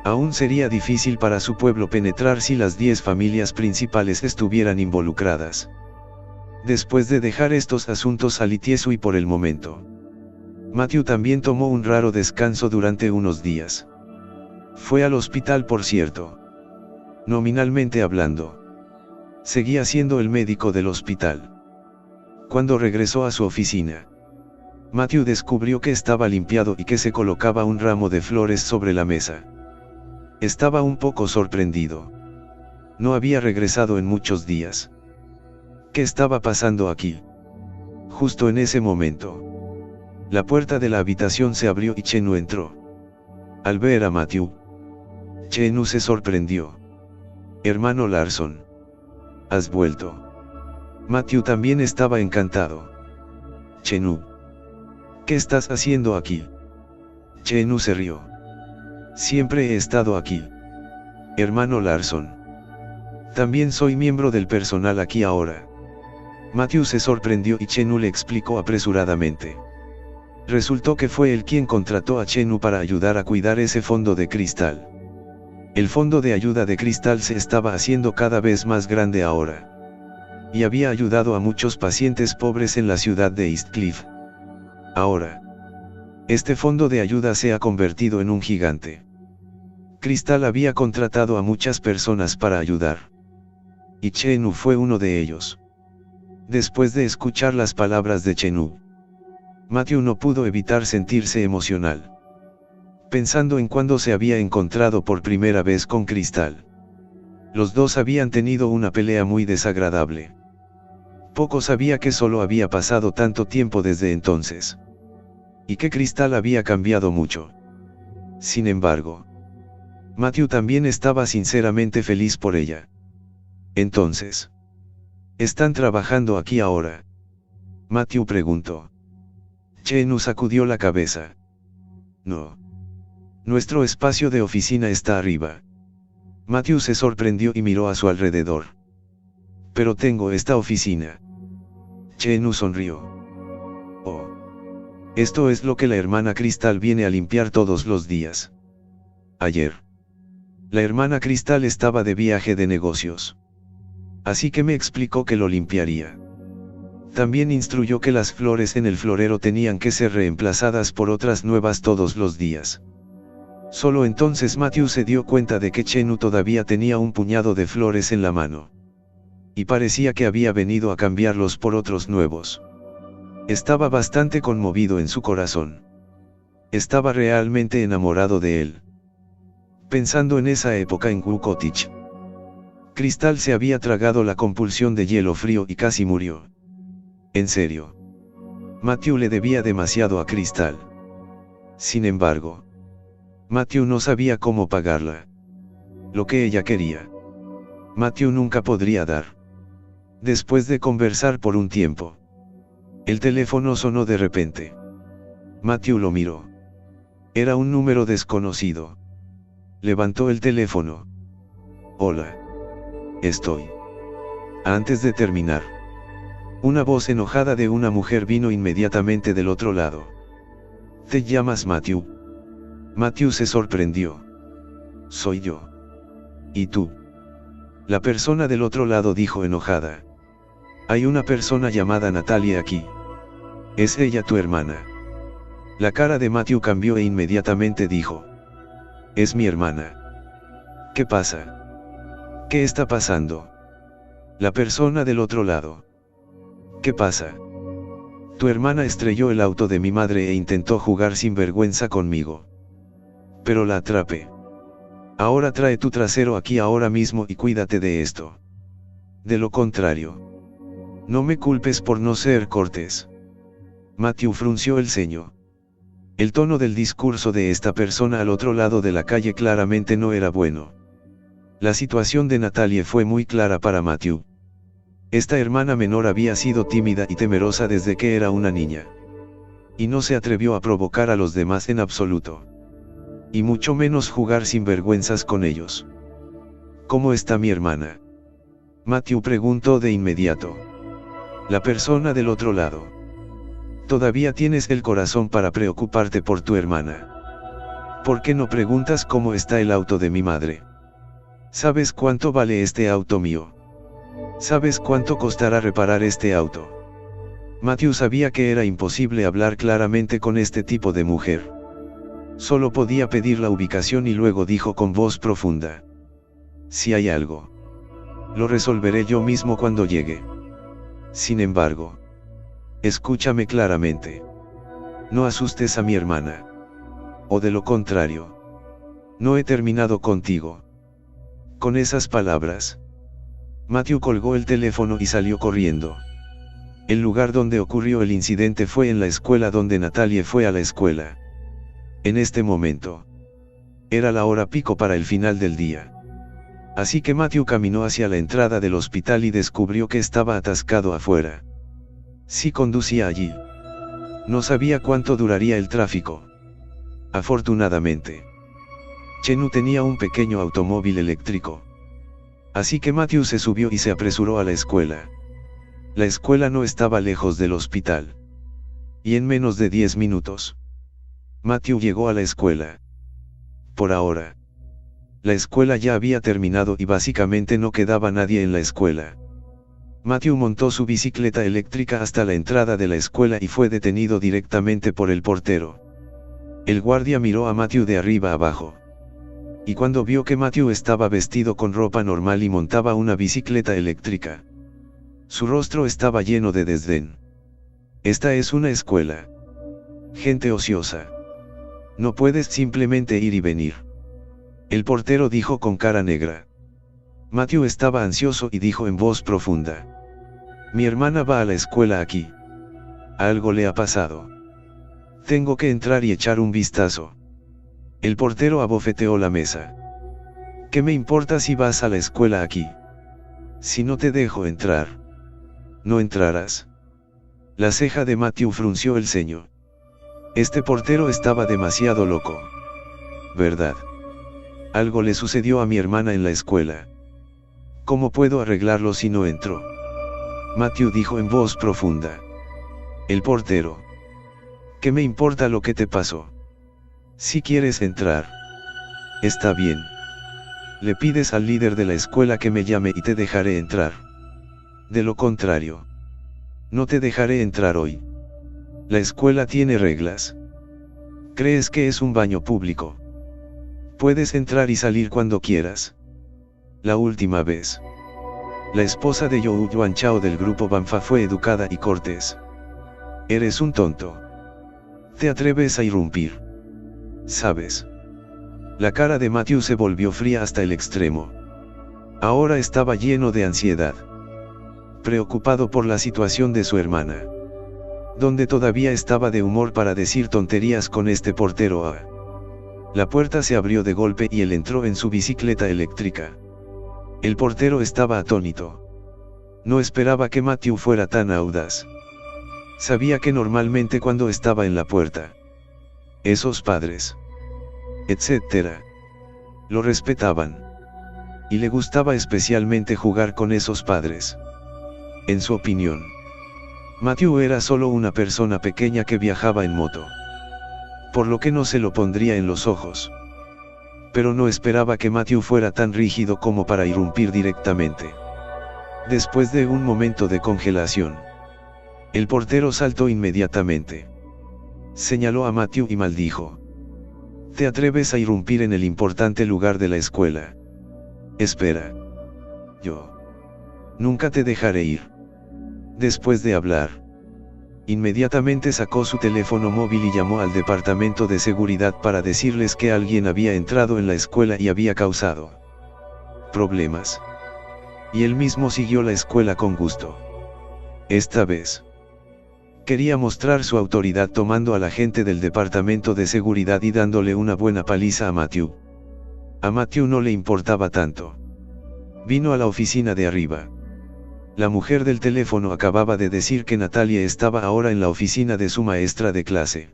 aún sería difícil para su pueblo penetrar si las 10 familias principales estuvieran involucradas. Después de dejar estos asuntos a Lee Tie-sui por el momento, Matthew también tomó un raro descanso durante unos días. Fue al hospital, por cierto. Nominalmente hablando, seguía siendo el médico del hospital. Cuando regresó a su oficina, Matthew descubrió que estaba limpiado y que se colocaba un ramo de flores sobre la mesa. Estaba un poco sorprendido. No había regresado en muchos días. ¿Qué estaba pasando aquí? Justo en ese momento, la puerta de la habitación se abrió y Chenu entró. Al ver a Matthew, Chenu se sorprendió. Hermano Larson, ¿has vuelto? Matthew también estaba encantado. Chenu, ¿qué estás haciendo aquí? Chenu se rió. Siempre he estado aquí. Hermano Larson. También soy miembro del personal aquí ahora. Matthew se sorprendió y Chenu le explicó apresuradamente. Resultó que fue él quien contrató a Chenu para ayudar a cuidar ese fondo de cristal. El fondo de ayuda de cristal se estaba haciendo cada vez más grande ahora. Y había ayudado a muchos pacientes pobres en la ciudad de East Cliff. Ahora, este fondo de ayuda se ha convertido en un gigante. Cristal había contratado a muchas personas para ayudar. Y Chenu fue uno de ellos. Después de escuchar las palabras de Chenu, Matthew no pudo evitar sentirse emocional, pensando en cuando se había encontrado por primera vez con Cristal. Los dos habían tenido una pelea muy desagradable. Poco sabía que solo había pasado tanto tiempo desde entonces, y que Cristal había cambiado mucho. Sin embargo, Matthew también estaba sinceramente feliz por ella. Entonces, ¿están trabajando aquí ahora?, Matthew preguntó. Chenu sacudió la cabeza. No. Nuestro espacio de oficina está arriba. Matthew se sorprendió y miró a su alrededor. Pero tengo esta oficina. Chenu sonrió. Oh. Esto es lo que la hermana Cristal viene a limpiar todos los días. Ayer, la hermana Cristal estaba de viaje de negocios. Así que me explicó que lo limpiaría. También instruyó que las flores en el florero tenían que ser reemplazadas por otras nuevas todos los días. Solo entonces Matthew se dio cuenta de que Chenu todavía tenía un puñado de flores en la mano. Y parecía que había venido a cambiarlos por otros nuevos. Estaba bastante conmovido en su corazón. Estaba realmente enamorado de él. Pensando en esa época en Wu Cottage, Cristal se había tragado la compulsión de hielo frío y casi murió. En serio. Matthew le debía demasiado a Cristal. Sin embargo, Matthew no sabía cómo pagarla. Lo que ella quería, Matthew nunca podría dar. Después de conversar por un tiempo, el teléfono sonó de repente. Matthew lo miró. Era un número desconocido. Levantó el teléfono. Hola. Estoy. Antes de terminar, una voz enojada de una mujer vino inmediatamente del otro lado. ¿Te llamas Matthew? Matthew se sorprendió. Soy yo. ¿Y tú? La persona del otro lado dijo enojada. Hay una persona llamada Natalia aquí. ¿Es ella tu hermana? La cara de Matthew cambió e inmediatamente dijo. Es mi hermana. ¿Qué pasa? ¿Qué está pasando? La persona del otro lado. ¿Qué pasa? Tu hermana estrelló el auto de mi madre e intentó jugar sin vergüenza conmigo. Pero la atrapé. Ahora trae tu trasero aquí ahora mismo y cuídate de esto. De lo contrario, no me culpes por no ser cortés. Matthew frunció el ceño. El tono del discurso de esta persona al otro lado de la calle claramente no era bueno. La situación de Natalie fue muy clara para Matthew. Esta hermana menor había sido tímida y temerosa desde que era una niña. Y no se atrevió a provocar a los demás en absoluto. Y mucho menos jugar sin vergüenzas con ellos. ¿Cómo está mi hermana? Matthew preguntó de inmediato. La persona del otro lado. Todavía tienes el corazón para preocuparte por tu hermana. ¿Por qué no preguntas cómo está el auto de mi madre? ¿Sabes cuánto vale este auto mío? ¿Sabes cuánto costará reparar este auto? Matthew sabía que era imposible hablar claramente con este tipo de mujer. Solo podía pedir la ubicación y luego dijo con voz profunda. Si hay algo, lo resolveré yo mismo cuando llegue. Sin embargo, escúchame claramente. No asustes a mi hermana. O de lo contrario, no he terminado contigo. Con esas palabras, Matthew colgó el teléfono y salió corriendo. El lugar donde ocurrió el incidente fue en la escuela donde Natalie fue a la escuela. En este momento, era la hora pico para el final del día. Así que Matthew caminó hacia la entrada del hospital y descubrió que estaba atascado afuera. Sí conducía allí. No sabía cuánto duraría el tráfico. Afortunadamente, Chenu tenía un pequeño automóvil eléctrico. Así que Matthew se subió y se apresuró a la escuela. La escuela no estaba lejos del hospital. Y en menos de 10 minutos, Matthew llegó a la escuela. Por ahora, la escuela ya había terminado y básicamente no quedaba nadie en la escuela. Matthew montó su bicicleta eléctrica hasta la entrada de la escuela y fue detenido directamente por el portero. El guardia miró a Matthew de arriba abajo. Y cuando vio que Matthew estaba vestido con ropa normal y montaba una bicicleta eléctrica, su rostro estaba lleno de desdén. Esta es una escuela. Gente ociosa. No puedes simplemente ir y venir. El portero dijo con cara negra. Matthew estaba ansioso y dijo en voz profunda. Mi hermana va a la escuela aquí. Algo le ha pasado. Tengo que entrar y echar un vistazo. El portero abofeteó la mesa. ¿Qué me importa si vas a la escuela aquí? Si no te dejo entrar, no entrarás. La ceja de Matthew frunció el ceño. Este portero estaba demasiado loco. ¿Verdad? Algo le sucedió a mi hermana en la escuela. ¿Cómo puedo arreglarlo si no entro? Matthew dijo en voz profunda. El portero. ¿Qué me importa lo que te pasó? Si quieres entrar, está bien. Le pides al líder de la escuela que me llame y te dejaré entrar. De lo contrario, no te dejaré entrar hoy. La escuela tiene reglas. ¿Crees que es un baño público? Puedes entrar y salir cuando quieras. La última vez. La esposa de You Yuan Chao del grupo Banfa fue educada y cortés. Eres un tonto. Te atreves a irrumpir. ¿Sabes? La cara de Matthew se volvió fría hasta el extremo. Ahora estaba lleno de ansiedad. Preocupado por la situación de su hermana. Donde todavía estaba de humor para decir tonterías con este portero. La puerta se abrió de golpe y él entró en su bicicleta eléctrica. El portero estaba atónito. No esperaba que Matthew fuera tan audaz. Sabía que normalmente cuando estaba en la puerta, esos padres, etc., lo respetaban. Y le gustaba especialmente jugar con esos padres. En su opinión, Matthew era solo una persona pequeña que viajaba en moto. Por lo que no se lo pondría en los ojos. Pero no esperaba que Matthew fuera tan rígido como para irrumpir directamente. Después de un momento de congelación, el portero saltó inmediatamente. Señaló a Matthew y maldijo. ¿Te atreves a irrumpir en el importante lugar de la escuela? Espera. Yo nunca te dejaré ir. Después de hablar, inmediatamente sacó su teléfono móvil y llamó al departamento de seguridad para decirles que alguien había entrado en la escuela y había causado problemas. Y él mismo siguió la escuela con gusto. Esta vez, quería mostrar su autoridad tomando a la gente del departamento de seguridad y dándole una buena paliza a Matthew. A Matthew no le importaba tanto. Vino a la oficina de arriba. La mujer del teléfono acababa de decir que Natalia estaba ahora en la oficina de su maestra de clase.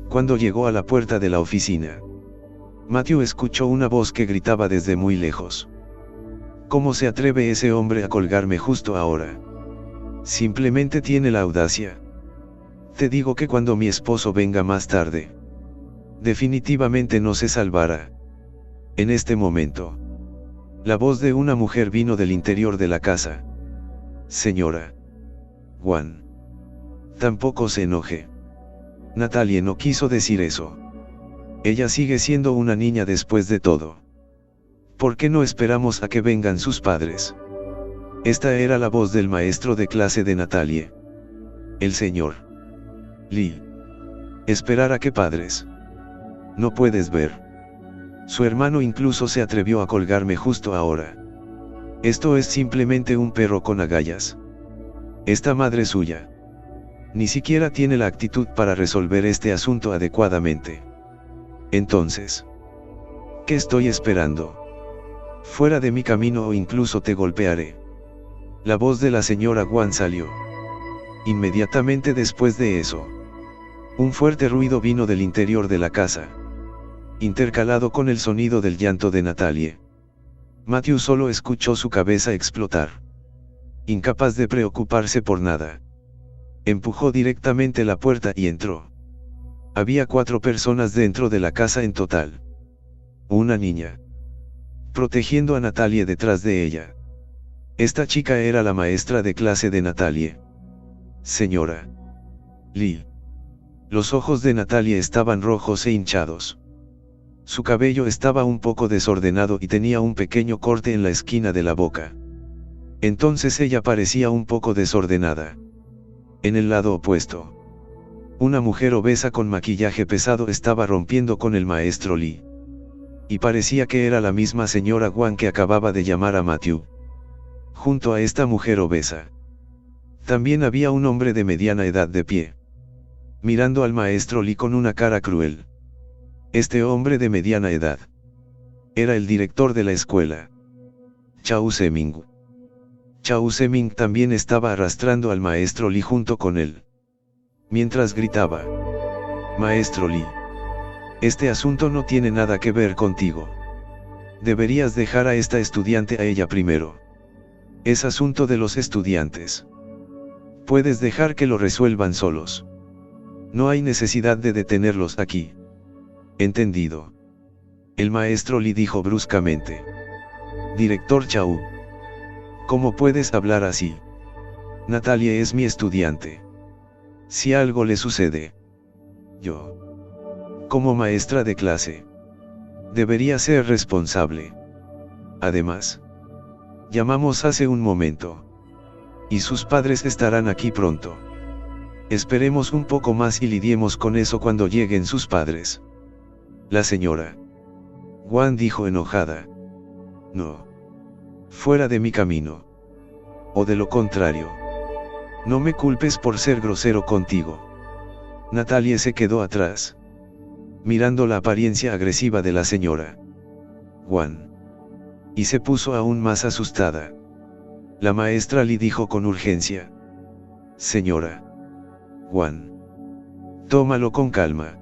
Cuando llegó a la puerta de la oficina, Matthew escuchó una voz que gritaba desde muy lejos. ¿Cómo se atreve ese hombre a colgarme justo ahora? Simplemente tiene la audacia. Te digo que cuando mi esposo venga más tarde, definitivamente no se salvará. En este momento, la voz de una mujer vino del interior de la casa. Señora Guan, tampoco se enoje. Natalia no quiso decir eso. Ella sigue siendo una niña después de todo. ¿Por qué no esperamos a que vengan sus padres? Esta era la voz del maestro de clase de Natalia. El señor Lee. ¿Esperar a qué padres? No puedes ver. Su hermano incluso se atrevió a colgarme justo ahora. Esto es simplemente un perro con agallas. Esta madre suya ni siquiera tiene la actitud para resolver este asunto adecuadamente. Entonces, ¿qué estoy esperando? Fuera de mi camino o incluso te golpearé. La voz de la señora Guan salió. Inmediatamente después de eso, un fuerte ruido vino del interior de la casa, intercalado con el sonido del llanto de Natalia. Matthew solo escuchó su cabeza explotar. Incapaz de preocuparse por nada, empujó directamente la puerta y entró. Había 4 personas dentro de la casa en total. Una niña, protegiendo a Natalia detrás de ella. Esta chica era la maestra de clase de Natalie. Señora Lee. Los ojos de Natalie estaban rojos e hinchados. Su cabello estaba un poco desordenado y tenía un pequeño corte en la esquina de la boca. Entonces ella parecía un poco desordenada. En el lado opuesto, una mujer obesa con maquillaje pesado estaba rompiendo con el maestro Lee. Y parecía que era la misma señora Wang que acababa de llamar a Matthew. Junto a esta mujer obesa, también había un hombre de mediana edad de pie, mirando al maestro Lee con una cara cruel. Este hombre de mediana edad era el director de la escuela, Chao Seming. Chao Seming también estaba arrastrando al maestro Lee junto con él, mientras gritaba: Maestro Lee, este asunto no tiene nada que ver contigo. Deberías dejar a esta estudiante a ella primero. Es asunto de los estudiantes. Puedes dejar que lo resuelvan solos. No hay necesidad de detenerlos aquí. Entendido. El maestro Lee dijo bruscamente. Director Chao. ¿Cómo puedes hablar así? Natalie es mi estudiante. Si algo le sucede, yo, como maestra de clase, debería ser responsable. Además, llamamos hace un momento. Y sus padres estarán aquí pronto. Esperemos un poco más y lidiemos con eso cuando lleguen sus padres. La señora Wang dijo enojada. No. Fuera de mi camino. O de lo contrario, no me culpes por ser grosero contigo. Natalie se quedó atrás, mirando la apariencia agresiva de la señora Wang, y se puso aún más asustada. La maestra Lee dijo con urgencia: Señora Wang, tómalo con calma.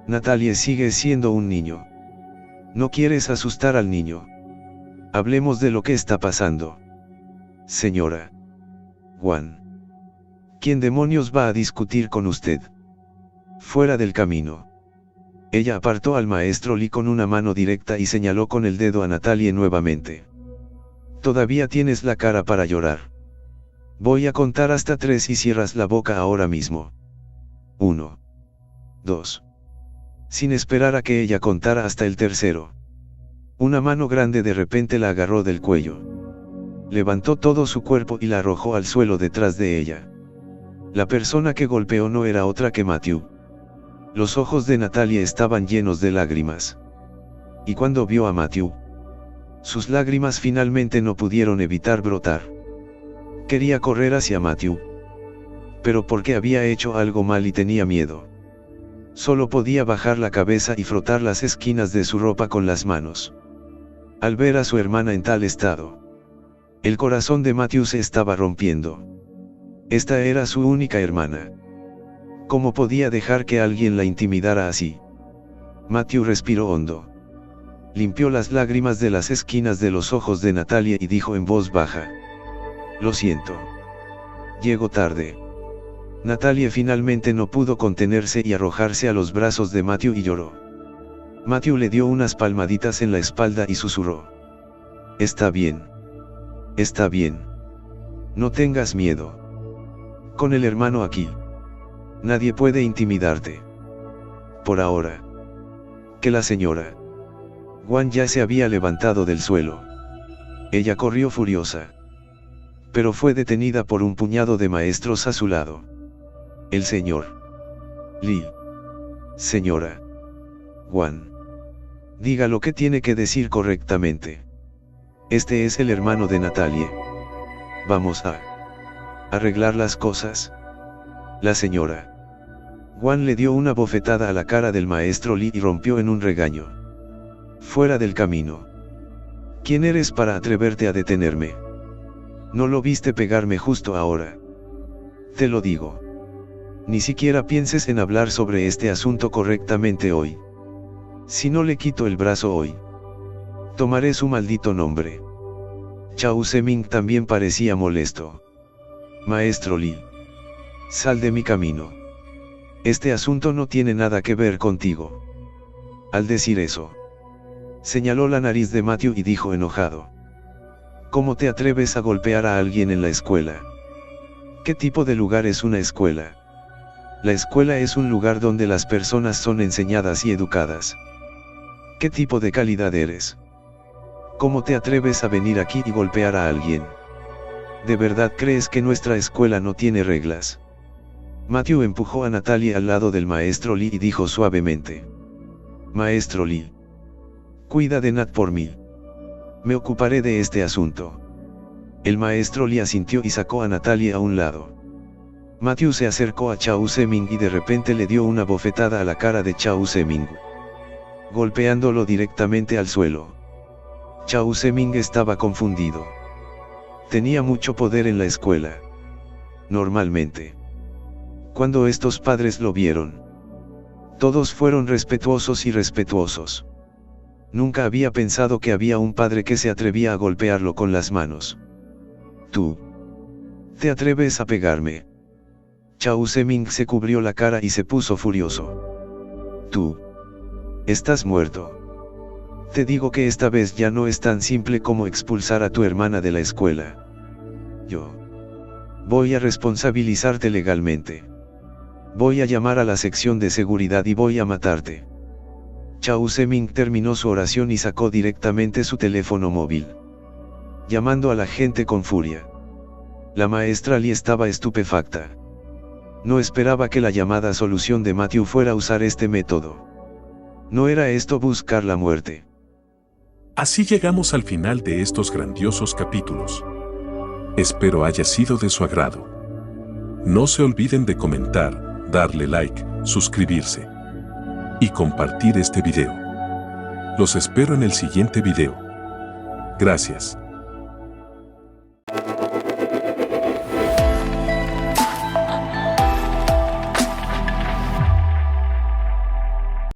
Natalie sigue siendo un niño. No quieres asustar al niño. Hablemos de lo que está pasando. Señora Wang, ¿quién demonios va a discutir con usted? Fuera del camino. Ella apartó al maestro Lee con una mano directa y señaló con el dedo a Natalie nuevamente. Todavía tienes la cara para llorar. Voy a contar hasta 3 y cierras la boca ahora mismo. 1, 2. Sin esperar a que ella contara hasta el tercero, una mano grande de repente la agarró del cuello. Levantó todo su cuerpo y la arrojó al suelo detrás de ella. La persona que golpeó no era otra que Matthew. Los ojos de Natalie estaban llenos de lágrimas. Y cuando vio a Matthew, sus lágrimas finalmente no pudieron evitar brotar. Quería correr hacia Matthew, pero porque había hecho algo mal y tenía miedo. Solo podía bajar la cabeza y frotar las esquinas de su ropa con las manos. Al ver a su hermana en tal estado, el corazón de Matthew se estaba rompiendo. Esta era su única hermana. ¿Cómo podía dejar que alguien la intimidara así? Matthew respiró hondo. Limpió las lágrimas de las esquinas de los ojos de Natalie y dijo en voz baja: Lo siento. Llego tarde. Natalie finalmente no pudo contenerse y arrojarse a los brazos de Matthew y lloró. Matthew le dio unas palmaditas en la espalda y susurró: Está bien. Está bien. No tengas miedo. Con el hermano aquí, nadie puede intimidarte. Por ahora. Que la señora Wang ya se había levantado del suelo. Ella corrió furiosa, pero fue detenida por un puñado de maestros a su lado. El señor Lee. Señora Wang, diga lo que tiene que decir correctamente. Este es el hermano de Natalie. Vamos a arreglar las cosas. La señora Wang le dio una bofetada a la cara del maestro Lee y rompió en un regaño. Fuera del camino. ¿Quién eres para atreverte a detenerme? ¿No lo viste pegarme justo ahora? Te lo digo. Ni siquiera pienses en hablar sobre este asunto correctamente hoy. Si no le quito el brazo hoy, tomaré su maldito nombre. Chao Seming también parecía molesto. Maestro Lee, sal de mi camino. Este asunto no tiene nada que ver contigo. Al decir eso, señaló la nariz de Matthew y dijo enojado: ¿Cómo te atreves a golpear a alguien en la escuela? ¿Qué tipo de lugar es una escuela? La escuela es un lugar donde las personas son enseñadas y educadas. ¿Qué tipo de calidad eres? ¿Cómo te atreves a venir aquí y golpear a alguien? ¿De verdad crees que nuestra escuela no tiene reglas? Matthew empujó a Natalie al lado del maestro Lee y dijo suavemente: Maestro Lee, cuida de Nat por mí. Me ocuparé de este asunto. El maestro Lee asintió y sacó a Natalie a un lado. Matthew se acercó a Chao Seming y de repente le dio una bofetada a la cara de Chao Seming, golpeándolo directamente al suelo. Chao Seming estaba confundido. Tenía mucho poder en la escuela. Normalmente, cuando estos padres lo vieron, todos fueron respetuosos y respetuosos. Nunca había pensado que había un padre que se atrevía a golpearlo con las manos. Tú, ¿te atreves a pegarme? Chao Seming se cubrió la cara y se puso furioso. Tú, estás muerto. Te digo que esta vez ya no es tan simple como expulsar a tu hermana de la escuela. Yo voy a responsabilizarte legalmente. Voy a llamar a la sección de seguridad y voy a matarte. Chao Seming terminó su oración y sacó directamente su teléfono móvil, llamando a la gente con furia. La maestra Lee estaba estupefacta. No esperaba que la llamada solución de Matthew fuera usar este método. ¿No era esto buscar la muerte? Así llegamos al final de estos grandiosos capítulos. Espero haya sido de su agrado. No se olviden de comentar, darle like, suscribirse y compartir este video. Los espero en el siguiente video. Gracias.